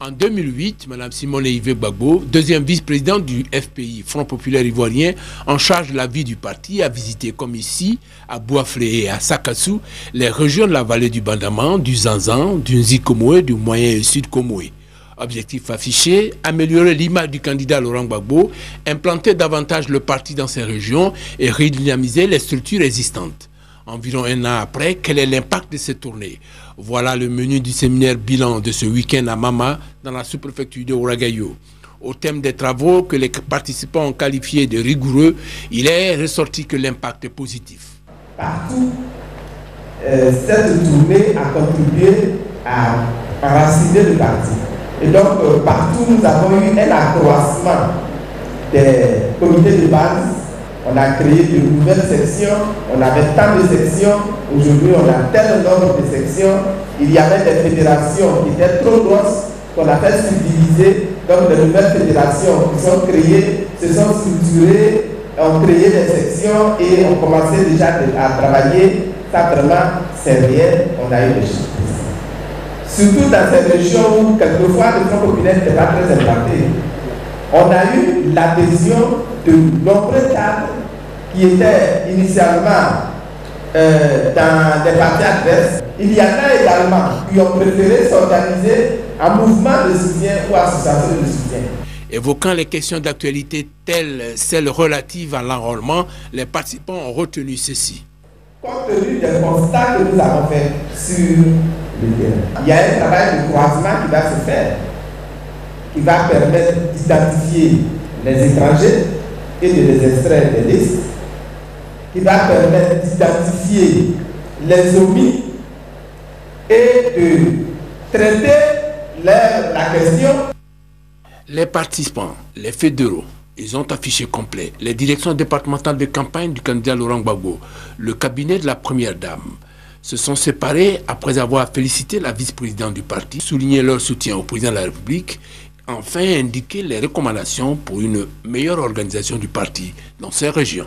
En 2008, Mme Simone Yves Gbagbo, deuxième vice-présidente du FPI, Front Populaire Ivoirien, en charge de la vie du parti, a visité comme ici, à Bouaflé et à Sakassou, les régions de la vallée du Bandaman, du Zanzan, du Nzikomoé, du Moyen et Sud Komoé. Objectif affiché, améliorer l'image du candidat Laurent Gbagbo, implanter davantage le parti dans ces régions et redynamiser les structures existantes. Environ un an après, quel est l'impact de cette tournée? Voilà le menu du séminaire bilan de ce week-end à Mama, dans la sous-préfecture de Ouagaïo. Au thème des travaux que les participants ont qualifiés de rigoureux, il est ressorti que l'impact est positif. Partout, cette tournée a contribué à enraciner le parti. Et donc, partout, nous avons eu un accroissement des comités de base. On a créé de nouvelles sections, on avait tant de sections, aujourd'hui on a tel nombre de sections. Il y avait des fédérations qui étaient trop grosses, qu'on a fait subdiviser, donc de nouvelles fédérations qui sont créées, se sont structurées, ont créé des sections et ont commencé déjà à travailler. Ça vraiment, c'est rien, on a eu des choses. Surtout dans ces régions où quelquefois le Front Populaire n'était pas très implanté. On a eu l'adhésion de nombreux cadres qui étaient initialement dans des partis adverses. Il y en a également qui ont préféré s'organiser en mouvement de soutien ou association de soutien. Évoquant les questions d'actualité telles celles relatives à l'enrôlement, les participants ont retenu ceci. Compte tenu des constats que nous avons faits sur le terrain, il y a un travail de croisement qui va se faire, qui va permettre d'identifier les étrangers et de les extraire des listes, qui va permettre d'identifier les omis et de traiter la question. Les participants, les fédéraux, ils ont affiché complet les directions départementales de campagne du candidat Laurent Gbagbo, le cabinet de la première dame, se sont séparés après avoir félicité la vice-présidente du parti, souligné leur soutien au président de la République, enfin indiqué les recommandations pour une meilleure organisation du parti dans ces régions.